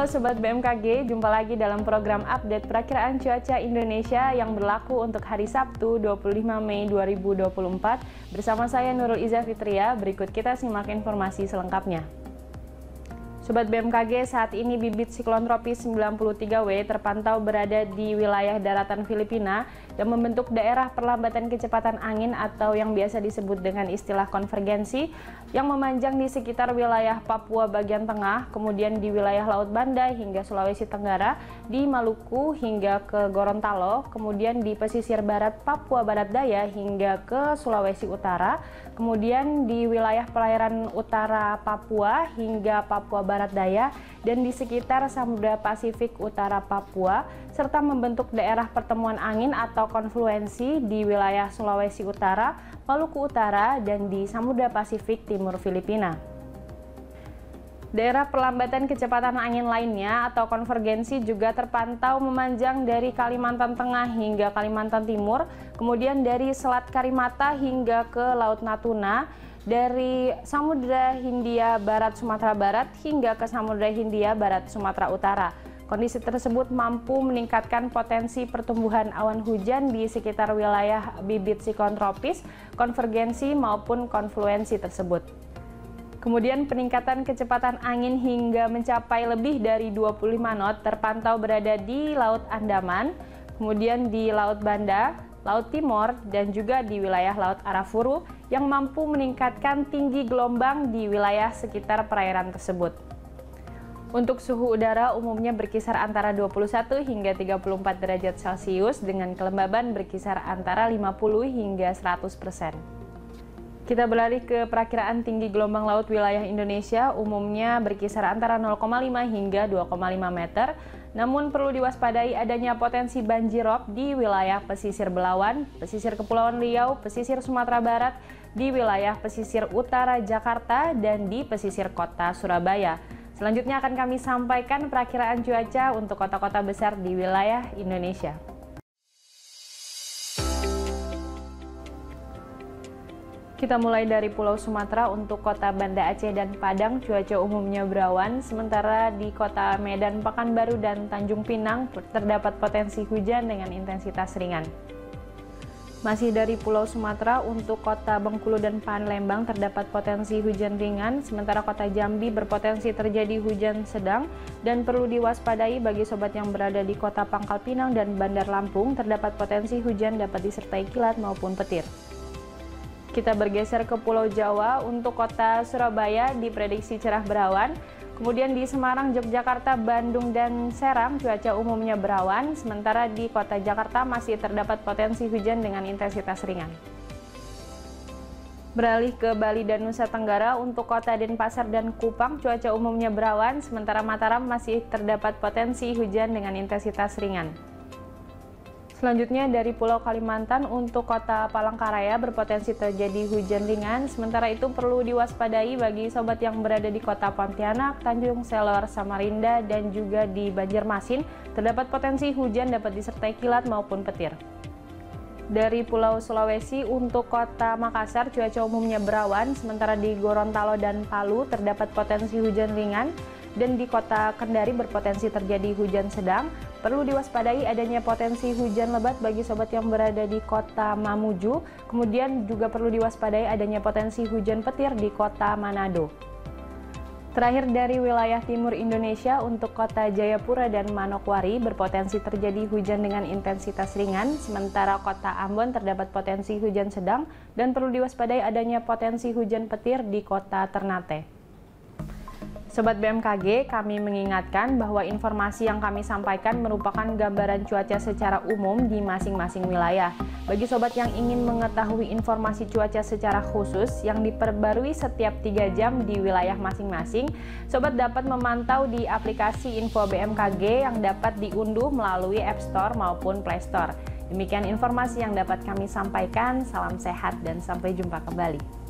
Halo Sobat BMKG, jumpa lagi dalam program update perakiraan cuaca Indonesia yang berlaku untuk hari Sabtu 25 Mei 2024 bersama saya Nurul Iza Fitria. Berikut kita simak informasi selengkapnya. Sobat BMKG, saat ini bibit siklon tropis 93W terpantau berada di wilayah daratan Filipina dan membentuk daerah perlambatan kecepatan angin atau yang biasa disebut dengan istilah konvergensi yang memanjang di sekitar wilayah Papua bagian tengah, kemudian di wilayah Laut Banda hingga Sulawesi Tenggara, di Maluku hingga ke Gorontalo, kemudian di pesisir barat Papua Barat Daya hingga ke Sulawesi Utara, kemudian di wilayah perairan utara Papua hingga Papua Barat Daya dan di sekitar Samudra Pasifik Utara Papua, serta membentuk daerah pertemuan angin atau konfluensi di wilayah Sulawesi Utara, Maluku Utara, dan di Samudra Pasifik Timur Filipina. Daerah perlambatan kecepatan angin lainnya atau konvergensi juga terpantau memanjang dari Kalimantan Tengah hingga Kalimantan Timur, kemudian dari Selat Karimata hingga ke Laut Natuna, dari Samudra Hindia Barat Sumatera Barat hingga ke Samudra Hindia Barat Sumatera Utara. Kondisi tersebut mampu meningkatkan potensi pertumbuhan awan hujan di sekitar wilayah bibit siklon tropis, konvergensi maupun konfluensi tersebut. Kemudian peningkatan kecepatan angin hingga mencapai lebih dari 25 knot terpantau berada di Laut Andaman, kemudian di Laut Banda, Laut Timor, dan juga di wilayah Laut Arafuru yang mampu meningkatkan tinggi gelombang di wilayah sekitar perairan tersebut. Untuk suhu udara umumnya berkisar antara 21 hingga 34 derajat Celcius dengan kelembaban berkisar antara 50 hingga 100%. Kita beralih ke perakiraan tinggi gelombang laut wilayah Indonesia, umumnya berkisar antara 0,5 hingga 2,5 meter, namun perlu diwaspadai adanya potensi banjirop di wilayah pesisir Belawan, pesisir Kepulauan Riau, pesisir Sumatera Barat, di wilayah pesisir utara Jakarta, dan di pesisir kota Surabaya. Selanjutnya akan kami sampaikan perakiraan cuaca untuk kota-kota besar di wilayah Indonesia. Kita mulai dari Pulau Sumatera. Untuk kota Banda Aceh dan Padang cuaca umumnya berawan, sementara di kota Medan, Pekanbaru, dan Tanjung Pinang terdapat potensi hujan dengan intensitas ringan. Masih dari Pulau Sumatera, untuk kota Bengkulu dan Palembang terdapat potensi hujan ringan, sementara kota Jambi berpotensi terjadi hujan sedang dan perlu diwaspadai bagi sobat yang berada di kota Pangkal Pinang dan Bandar Lampung terdapat potensi hujan dapat disertai kilat maupun petir. Kita bergeser ke Pulau Jawa. Untuk kota Surabaya diprediksi cerah berawan, kemudian di Semarang, Yogyakarta, Bandung, dan Serang cuaca umumnya berawan, sementara di kota Jakarta masih terdapat potensi hujan dengan intensitas ringan. Beralih ke Bali dan Nusa Tenggara, untuk kota Denpasar dan Kupang cuaca umumnya berawan, sementara Mataram masih terdapat potensi hujan dengan intensitas ringan. Selanjutnya dari Pulau Kalimantan, untuk kota Palangkaraya berpotensi terjadi hujan ringan, sementara itu perlu diwaspadai bagi sobat yang berada di kota Pontianak, Tanjung Selor, Samarinda, dan juga di Banjarmasin terdapat potensi hujan dapat disertai kilat maupun petir. Dari Pulau Sulawesi, untuk kota Makassar cuaca umumnya berawan, sementara di Gorontalo dan Palu terdapat potensi hujan ringan, dan di kota Kendari berpotensi terjadi hujan sedang. Perlu diwaspadai adanya potensi hujan lebat bagi sobat yang berada di kota Mamuju, kemudian juga perlu diwaspadai adanya potensi hujan petir di kota Manado. Terakhir dari wilayah timur Indonesia, untuk kota Jayapura dan Manokwari berpotensi terjadi hujan dengan intensitas ringan, sementara kota Ambon terdapat potensi hujan sedang dan perlu diwaspadai adanya potensi hujan petir di kota Ternate. Sobat BMKG, kami mengingatkan bahwa informasi yang kami sampaikan merupakan gambaran cuaca secara umum di masing-masing wilayah. Bagi sobat yang ingin mengetahui informasi cuaca secara khusus yang diperbarui setiap 3 jam di wilayah masing-masing, sobat dapat memantau di aplikasi Info BMKG yang dapat diunduh melalui App Store maupun Play Store. Demikian informasi yang dapat kami sampaikan. Salam sehat dan sampai jumpa kembali.